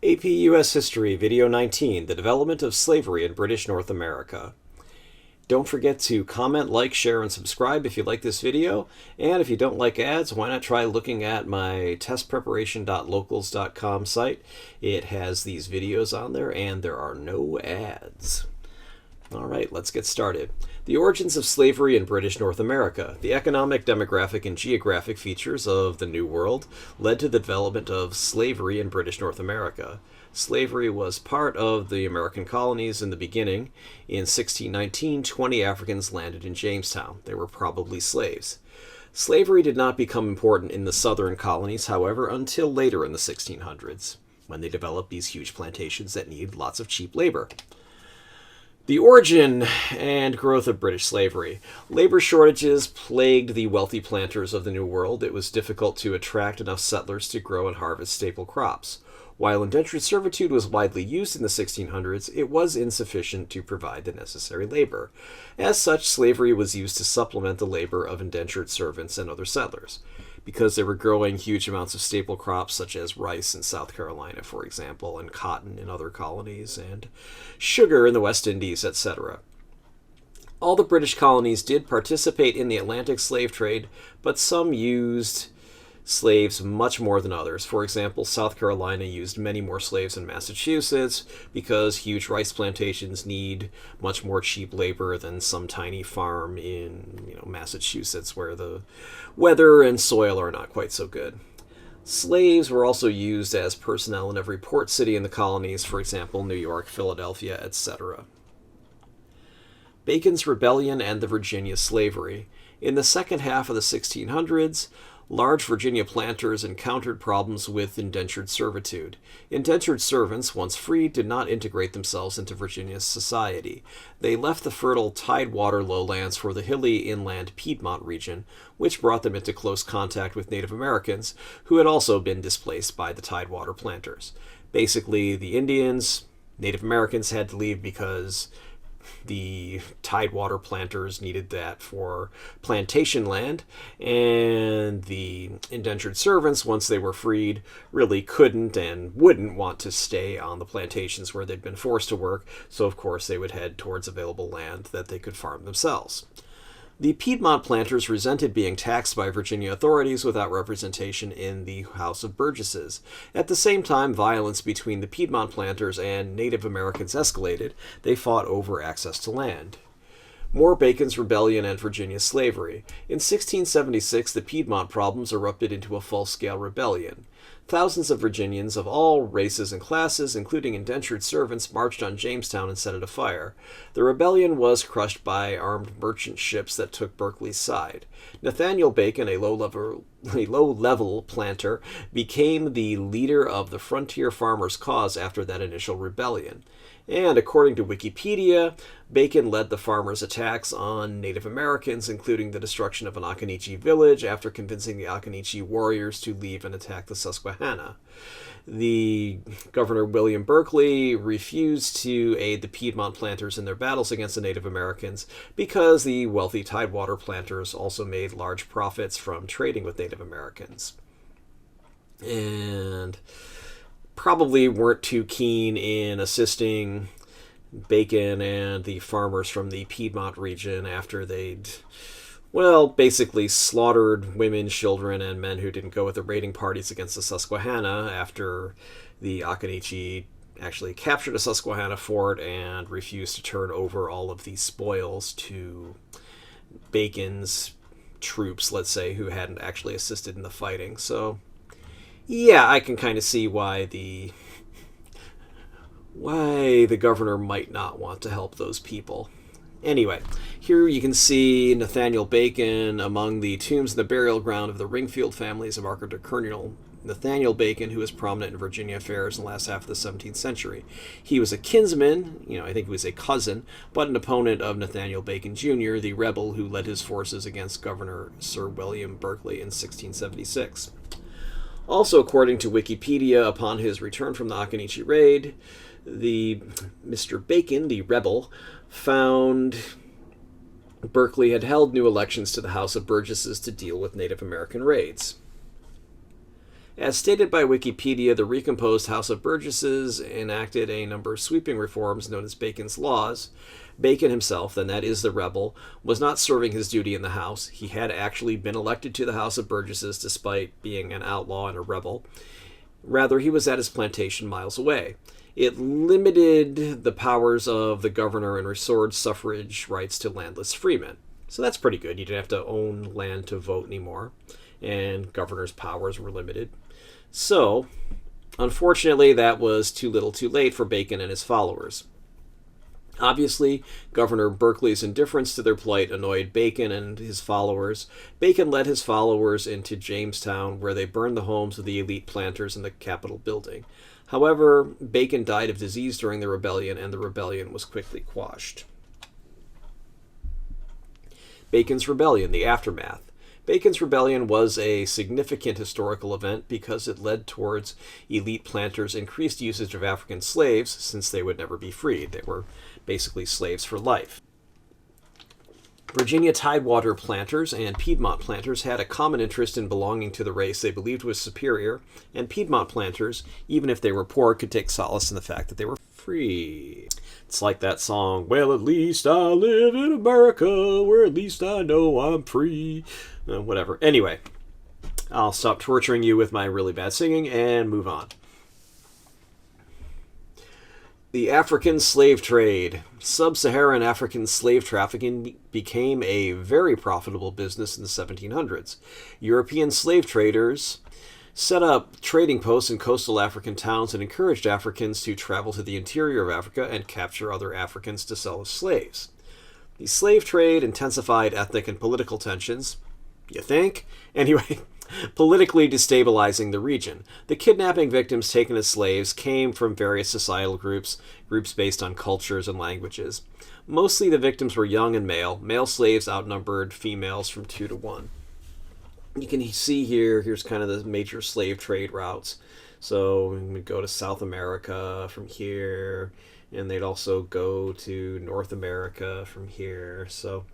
AP US History, Video 19, The Development of Slavery in British North America. Don't forget to comment, like, share, and subscribe if you like this video. And if you don't like ads, why not try looking at my testpreparation.locals.com site. It has these videos on there, and there are no ads. All right, let's get started. The origins of slavery in British North America. The economic, demographic, and geographic features of the New World led to the development of slavery in British North America. Slavery was part of the American colonies in the beginning. In 1619, 20 Africans landed in Jamestown. They were probably slaves. Slavery did not become important in the southern colonies, however, until later in the 1600s, when they developed these huge plantations that needed lots of cheap labor. The origin and growth of British slavery. Labor shortages plagued the wealthy planters of the New World. It was difficult to attract enough settlers to grow and harvest staple crops. While indentured servitude was widely used in the 1600s, it was insufficient to provide the necessary labor. As such, slavery was used to supplement the labor of indentured servants and other settlers. Because they were growing huge amounts of staple crops such as rice in South Carolina, for example, and cotton in other colonies, and sugar in the West Indies, etc. All the British colonies did participate in the Atlantic slave trade, but some used slaves much more than others. For example, South Carolina used many more slaves than Massachusetts because huge rice plantations need much more cheap labor than some tiny farm in Massachusetts where the weather and soil are not quite so good. Slaves were also used as personnel in every port city in the colonies, for example, New York, Philadelphia, etc. Bacon's Rebellion and the Virginia Slavery. In the second half of the 1600s, large Virginia planters encountered problems with indentured servitude. Indentured servants, once freed, did not integrate themselves into Virginia's society. They left the fertile tidewater lowlands for the hilly inland Piedmont region, which brought them into close contact with Native Americans, who had also been displaced by the tidewater planters. Basically, the Indians, Native Americans had to leave because the tidewater planters needed that for plantation land, and the indentured servants, once they were freed, really couldn't and wouldn't want to stay on the plantations where they'd been forced to work, so of course they would head towards available land that they could farm themselves. The Piedmont planters resented being taxed by Virginia authorities without representation in the House of Burgesses. At the same time, violence between the Piedmont planters and Native Americans escalated. They fought over access to land. More Bacon's Rebellion and Virginia slavery. In 1676, the Piedmont problems erupted into a full-scale rebellion. Thousands of Virginians of all races and classes, including indentured servants, marched on Jamestown and set it afire. The rebellion was crushed by armed merchant ships that took Berkeley's side. Nathaniel Bacon, a low-level planter, became the leader of the frontier farmers' cause after that initial rebellion. And according to Wikipedia, Bacon led the farmers' attacks on Native Americans, including the destruction of an Occoneechee village after convincing the Occoneechee warriors to leave and attack the Susquehanna. The Governor William Berkeley refused to aid the Piedmont planters in their battles against the Native Americans because the wealthy tidewater planters also made large profits from trading with Native Americans. And probably weren't too keen in assisting Bacon and the farmers from the Piedmont region after they'd, basically slaughtered women, children, and men who didn't go with the raiding parties against the Susquehanna after the Occoneechee actually captured a Susquehanna fort and refused to turn over all of these spoils to Bacon's troops, let's say, who hadn't actually assisted in the fighting. So yeah, I can kind of see why the governor might not want to help those people. Anyway, here you can see Nathaniel Bacon among the tombs in the burial ground of the Ringfield families of Architect Colonel Nathaniel Bacon, who was prominent in Virginia affairs in the last half of the 17th century. He was a kinsman, I think he was a cousin, but an opponent of Nathaniel Bacon Jr., the rebel who led his forces against Governor Sir William Berkeley in 1676. Also, according to Wikipedia, upon his return from the Occoneechee raid, the Mr. Bacon, the rebel, found Berkeley had held new elections to the House of Burgesses to deal with Native American raids. As stated by Wikipedia, the recomposed House of Burgesses enacted a number of sweeping reforms known as Bacon's Laws. Bacon himself, then that is the rebel, was not serving his duty in the House. He had actually been elected to the House of Burgesses despite being an outlaw and a rebel. Rather, he was at his plantation miles away. It limited the powers of the governor and restored suffrage rights to landless freemen. So that's pretty good. You didn't have to own land to vote anymore, and governor's powers were limited. So, unfortunately, that was too little too late for Bacon and his followers. Obviously, Governor Berkeley's indifference to their plight annoyed Bacon and his followers. Bacon led his followers into Jamestown, where they burned the homes of the elite planters in the Capitol building. However, Bacon died of disease during the rebellion, and the rebellion was quickly quashed. Bacon's Rebellion, the aftermath. Bacon's Rebellion was a significant historical event because it led towards elite planters' increased usage of African slaves, since they would never be freed. They were basically slaves for life. Virginia Tidewater planters and Piedmont planters had a common interest in belonging to the race they believed was superior, and Piedmont planters, even if they were poor, could take solace in the fact that they were free. It's like that song, well, at least I live in America, where at least I know I'm free. Whatever. Anyway, I'll stop torturing you with my really bad singing and move on. The African slave trade. Sub-Saharan African slave trafficking became a very profitable business in the 1700s. European slave traders set up trading posts in coastal African towns and encouraged Africans to travel to the interior of Africa and capture other Africans to sell as slaves. The slave trade intensified ethnic and political tensions. You think? Anyway, politically destabilizing the region. The kidnapping victims taken as slaves came from various societal groups based on cultures and languages. Mostly the victims were young and male. Male slaves outnumbered females from 2 to 1. You can see here's kind of the major slave trade routes. So we'd go to South America from here, and they'd also go to North America from here. So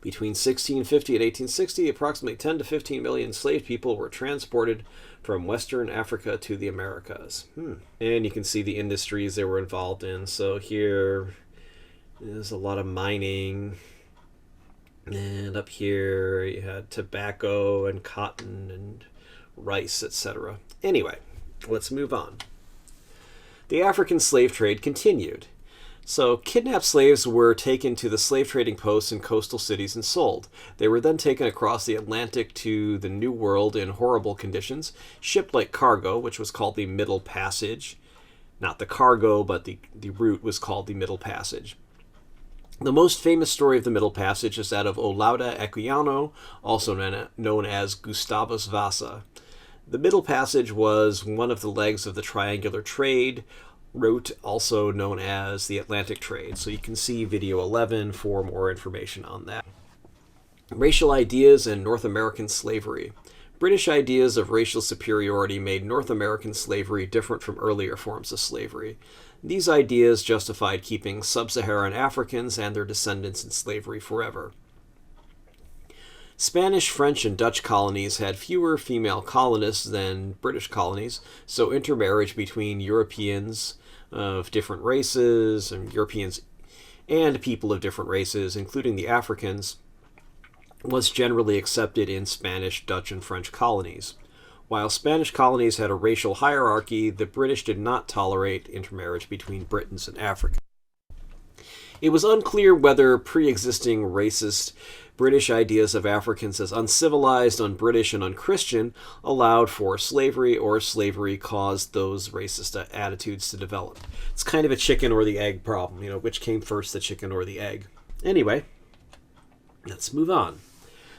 between 1650 and 1860, approximately 10 to 15 million slave people were transported from Western Africa to the Americas. And you can see the industries they were involved in. So here is a lot of mining. And up here you had tobacco and cotton and rice, etc. Anyway, let's move on. The African slave trade continued. So, kidnapped slaves were taken to the slave trading posts in coastal cities and sold. They were then taken across the Atlantic to the New World in horrible conditions, shipped like cargo, which was called the Middle Passage. Not the cargo, but the route was called the Middle Passage. The most famous story of the Middle Passage is that of Olaudah Equiano, also known as Gustavus Vasa. The Middle Passage was one of the legs of the triangular trade route, also known as the Atlantic trade. So you can see video 11 for more information on that. Racial ideas and North American slavery. British ideas of racial superiority made North American slavery different from earlier forms of slavery. These ideas justified keeping sub-Saharan Africans and their descendants in slavery forever. Spanish, French, and Dutch colonies had fewer female colonists than British colonies, so intermarriage between Europeans of different races, and Europeans and people of different races, including the Africans, was generally accepted in Spanish, Dutch, and French colonies. While Spanish colonies had a racial hierarchy, the British did not tolerate intermarriage between Britons and Africans. It was unclear whether pre-existing racist British ideas of Africans as uncivilized, un-British, and un-Christian allowed for slavery, or slavery caused those racist attitudes to develop. It's kind of a chicken or the egg problem, which came first, the chicken or the egg. Anyway, let's move on.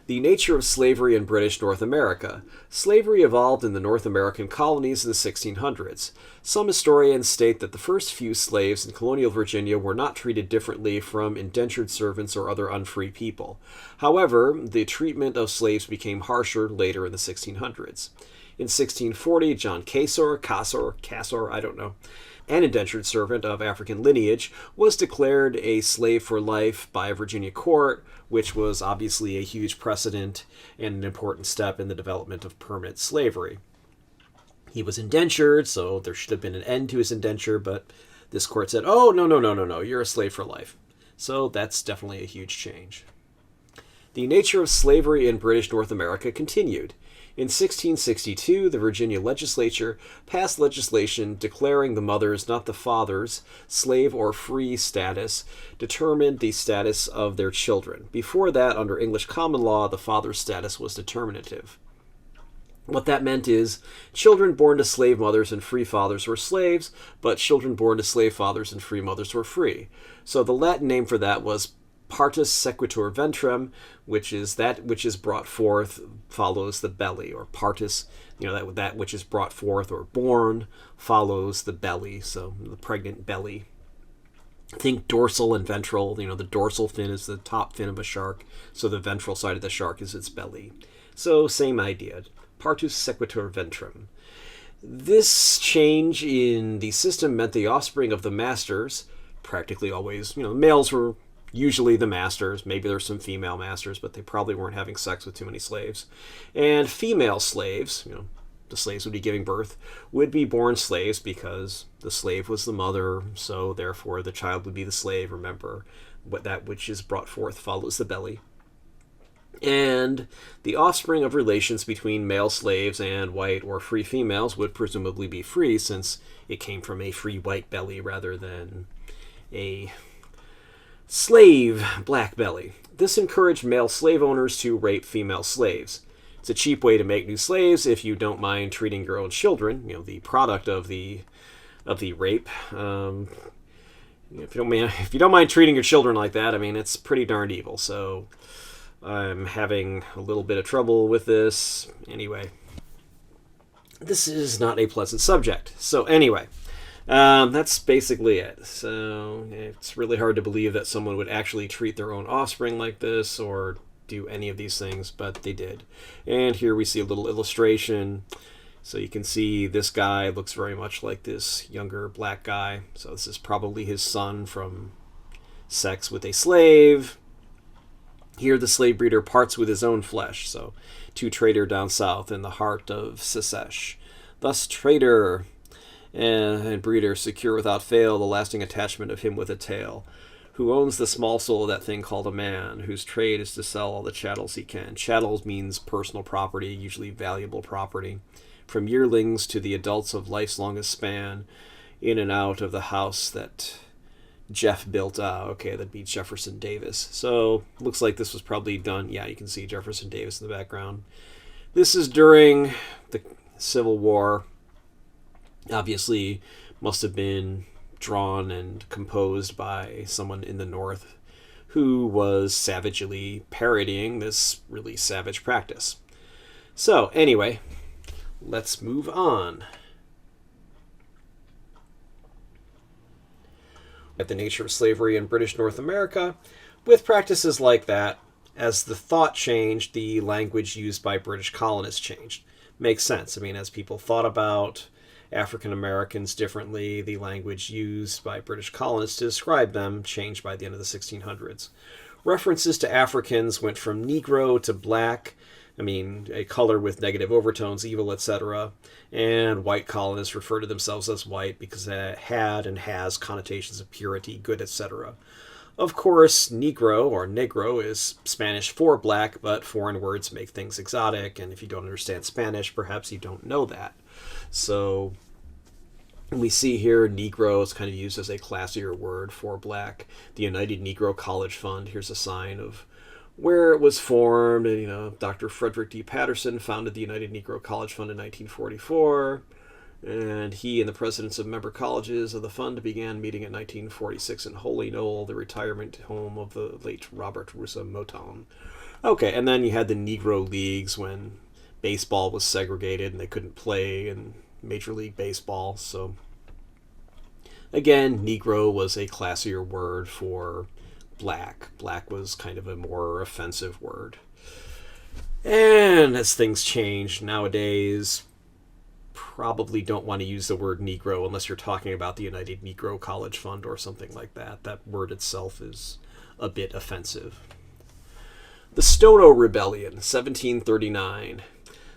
The nature of slavery in British North America. Slavery evolved in the North American colonies in the 1600s. Some historians state that the first few slaves in colonial Virginia were not treated differently from indentured servants or other unfree people. However, the treatment of slaves became harsher later in the 1600s. In 1640, John Casor, I don't know, an indentured servant of African lineage, was declared a slave for life by a Virginia court, which was obviously a huge precedent and an important step in the development of permanent slavery. He was indentured, so there should have been an end to his indenture, but this court said, oh, no, you're a slave for life. So that's definitely a huge change. The nature of slavery in British North America continued. In 1662, the Virginia Legislature passed legislation declaring the mother's, not the father's, slave or free status determined the status of their children. Before that, under English common law, the father's status was determinative. What that meant is children born to slave mothers and free fathers were slaves, but children born to slave fathers and free mothers were free. So the Latin name for that was partus sequitur ventrem, which is that which is brought forth follows the belly, or partus, that which is brought forth or born follows the belly, so the pregnant belly. Think dorsal and ventral. The dorsal fin is the top fin of a shark, so the ventral side of the shark is its belly. So same idea. Partus sequitur ventrem. This change in the system meant the offspring of the masters, practically always, males were usually the masters. Maybe there's some female masters, but they probably weren't having sex with too many slaves. And female slaves, the slaves would be giving birth, would be born slaves because the slave was the mother, so therefore the child would be the slave. Remember, that which is brought forth follows the belly. And the offspring of relations between male slaves and white or free females would presumably be free, since it came from a free white belly rather than a slave black belly. This encouraged male slave owners to rape female slaves. It's a cheap way to make new slaves if you don't mind treating your own children, the product of the rape. If you don't mind treating your children like that, it's pretty darned evil. So I'm having a little bit of trouble with this. Anyway, this is not a pleasant subject. So anyway, that's basically it. So it's really hard to believe that someone would actually treat their own offspring like this or do any of these things, but they did. And here we see a little illustration. So you can see this guy looks very much like this younger black guy. So this is probably his son from sex with a slave. Here the slave breeder parts with his own flesh, so to trader down south in the heart of Secesh. Thus trader and breeder secure without fail the lasting attachment of him with a tail, who owns the small soul of that thing called a man, whose trade is to sell all the chattels he can. Chattels means personal property, usually valuable property, from yearlings to the adults of life's longest span, in and out of the house that Jeff built. Okay, that'd be Jefferson Davis. So looks like this was probably done. Yeah, you can see Jefferson Davis in the background. This is during the Civil War. Obviously must have been drawn and composed by someone in the North who was savagely parodying this really savage practice. So anyway, let's move on. At the nature of slavery in British North America, with practices like that, as the thought changed, the language used by British colonists changed. Makes sense. As people thought about African Americans differently, the language used by British colonists to describe them changed by the end of the 1600s. References to Africans went from Negro to black, a color with negative overtones, evil, etc. And white colonists refer to themselves as white because it had and has connotations of purity, good, etc. Of course, Negro or Negro is Spanish for black, but foreign words make things exotic, and if you don't understand Spanish, perhaps you don't know that. So we see here Negro is kind of used as a classier word for black. The United Negro College Fund, here's a sign of where it was formed. And, Dr. Frederick D. Patterson founded the United Negro College Fund in 1944. And he and the presidents of member colleges of the fund began meeting in 1946 in Holy Knoll, the retirement home of the late Robert Russa Moton. Okay, and then you had the Negro Leagues when baseball was segregated and they couldn't play in Major League Baseball. So, again, Negro was a classier word for black. Black was kind of a more offensive word. And as things change nowadays, probably don't want to use the word Negro unless you're talking about the United Negro College Fund or something like that. That word itself is a bit offensive. The Stono Rebellion, 1739.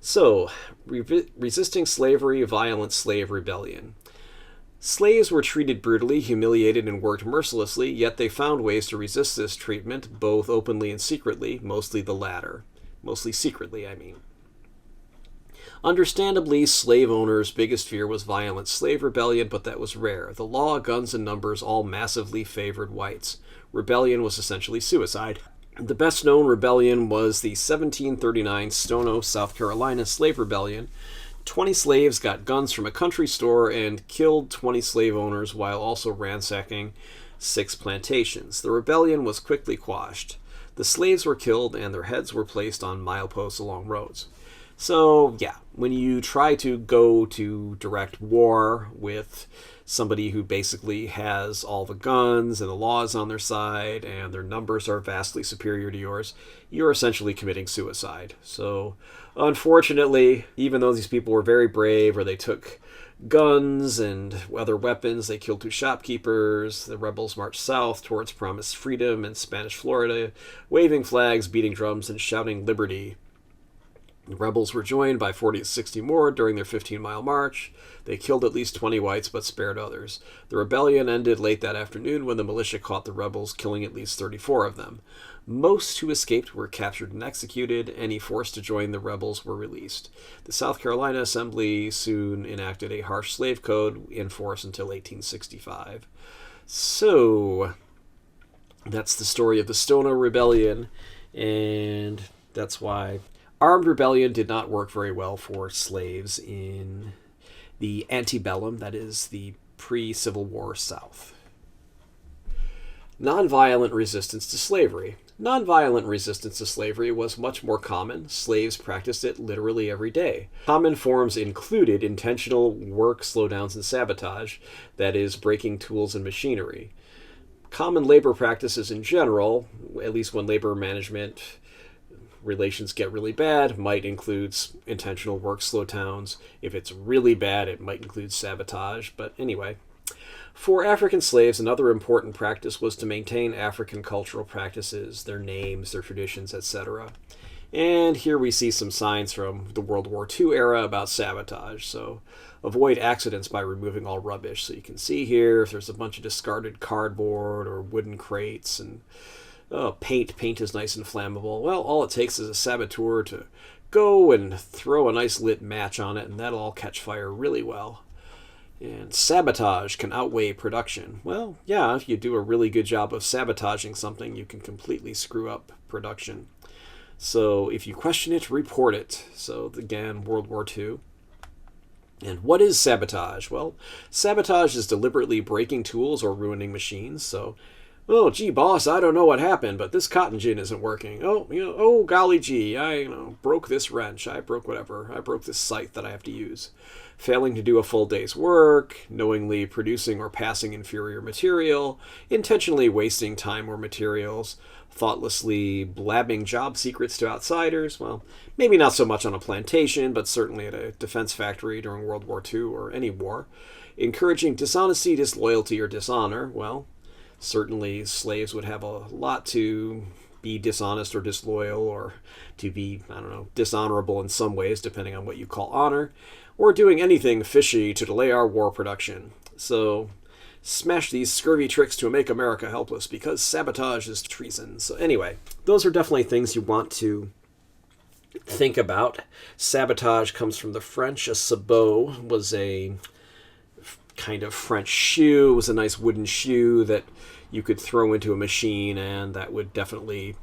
So, resisting slavery, violent slave rebellion. Slaves were treated brutally, humiliated, and worked mercilessly, yet they found ways to resist this treatment, both openly and secretly, mostly the latter. Mostly secretly, I mean. Understandably, slave owners' biggest fear was violent slave rebellion, but that was rare. The law, guns, and numbers all massively favored whites. Rebellion was essentially suicide. The best-known rebellion was the 1739 Stono, South Carolina slave rebellion. 20 slaves got guns from a country store and killed 20 slave owners while also ransacking 6 plantations. The rebellion was quickly quashed. The slaves were killed and their heads were placed on mileposts along roads. So, yeah, when you try to go to direct war with somebody who basically has all the guns and the laws on their side and their numbers are vastly superior to yours, you're essentially committing suicide. So, unfortunately, even though these people were very brave or they took guns and other weapons, they killed 2 shopkeepers. The rebels marched south towards promised freedom in Spanish Florida, waving flags, beating drums, and shouting liberty. The rebels were joined by 40 to 60 more during their 15-mile march. They killed at least 20 whites but spared others. The rebellion ended late that afternoon when the militia caught the rebels, killing at least 34 of them. Most who escaped were captured and executed. Any forced to join the rebels were released. The South Carolina Assembly soon enacted a harsh slave code in force until 1865. So, that's the story of the Stono Rebellion, and that's why armed rebellion did not work very well for slaves in the antebellum, that is, the pre-Civil War South. Nonviolent resistance to slavery. Nonviolent resistance to slavery was much more common. Slaves practiced it literally every day. Common forms included intentional work slowdowns and sabotage, that is, breaking tools and machinery. Common labor practices in general, at least when labor management relations get really bad, might include intentional work slowdowns. If it's really bad, it might include sabotage. But anyway, for African slaves, another important practice was to maintain African cultural practices, their names, their traditions, etc. And here we see some signs from the World War II era about sabotage. So avoid accidents by removing all rubbish. So you can see here if there's a bunch of discarded cardboard or wooden crates and paint. Paint is nice and flammable. Well, all it takes is a saboteur to go and throw a nice lit match on it, and that'll all catch fire really well. And sabotage can outweigh production. Well, yeah, if you do a really good job of sabotaging something, you can completely screw up production. So if you question it, report it. So again, World War II. And what is sabotage? Well, sabotage is deliberately breaking tools or ruining machines. So, oh, gee, boss, I don't know what happened, but this cotton gin isn't working. Oh, golly gee, I broke this wrench. I broke whatever. I broke this scythe that I have to use. Failing to do a full day's work, knowingly producing or passing inferior material, intentionally wasting time or materials, thoughtlessly blabbing job secrets to outsiders. Well, maybe not so much on a plantation, but certainly at a defense factory during World War II or any war. Encouraging dishonesty, disloyalty, or dishonor. Well, certainly slaves would have a lot to be dishonest or disloyal or to be, dishonorable in some ways, depending on what you call honor, or doing anything fishy to delay our war production. So, smash these scurvy tricks to make America helpless, because sabotage is treason. So anyway, those are definitely things you want to think about. Sabotage comes from the French. A sabot was a kind of French shoe. It was a nice wooden shoe that you could throw into a machine, and that would definitely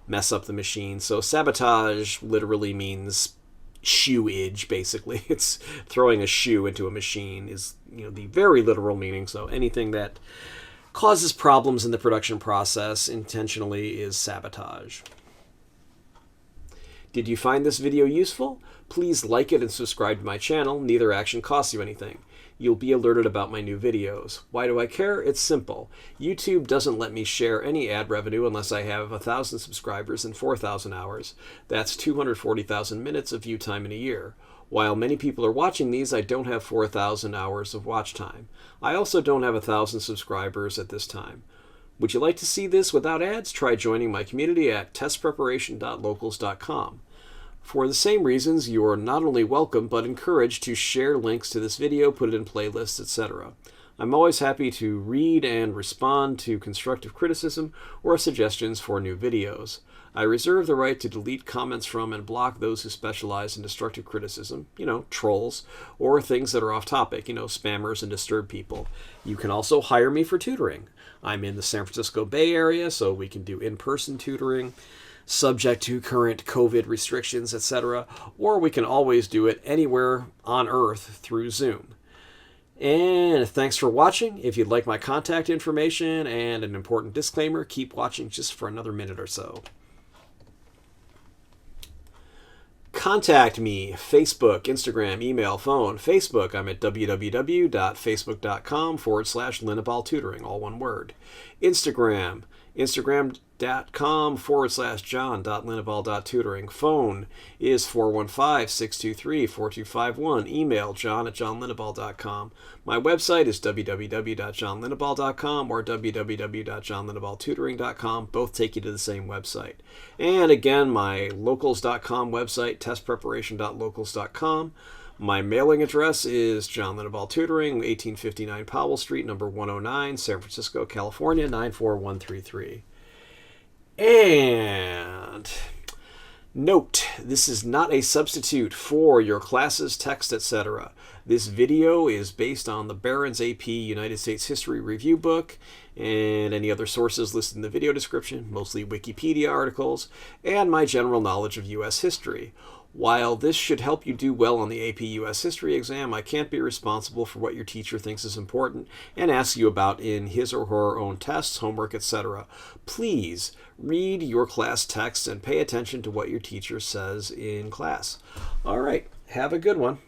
mess up the machine. So sabotage literally means shoeage, basically. It's throwing a shoe into a machine is, the very literal meaning. So anything that causes problems in the production process intentionally is sabotage. Did you find this video useful? Please like it and subscribe to my channel. Neither action costs you anything. You'll be alerted about my new videos. Why do I care? It's simple. YouTube doesn't let me share any ad revenue unless I have 1,000 subscribers and 4,000 hours. That's 240,000 minutes of view time in a year. While many people are watching these, I don't have 4,000 hours of watch time. I also don't have 1,000 subscribers at this time. Would you like to see this without ads? Try joining my community at testpreparation.locals.com. For the same reasons, you are not only welcome, but encouraged to share links to this video, put it in playlists, etc. I'm always happy to read and respond to constructive criticism or suggestions for new videos. I reserve the right to delete comments from and block those who specialize in destructive criticism, trolls, or things that are off topic, spammers and disturbed people. You can also hire me for tutoring. I'm in the San Francisco Bay Area, so we can do in-person tutoring, subject to current COVID restrictions, etc., or we can always do it anywhere on Earth through Zoom. And thanks for watching. If you'd like my contact information and an important disclaimer, keep watching just for another minute or so. Contact me, Facebook, Instagram, email, phone. Facebook, I'm at www.facebook.com/Linabal Tutoring, all one word. Instagram, instagram.com/john.linabal.tutoring. Phone is 415-623-4251. Email john@johnlinabal.com. My website is www.johnlinabal.com or www.johnlinabaltutoring.com. Both take you to the same website. And again, my locals.com website, testpreparation.locals.com. My mailing address is John Linabal Tutoring, 1859 Powell Street, number 109, San Francisco, California, 94133. And note, this is not a substitute for your classes, text, etc. This video is based on the Barron's AP United States History Review book and any other sources listed in the video description, mostly Wikipedia articles, and my general knowledge of U.S. history. While this should help you do well on the AP US History exam, I can't be responsible for what your teacher thinks is important and asks you about in his or her own tests, homework, etc. Please read your class texts and pay attention to what your teacher says in class. All right, have a good one.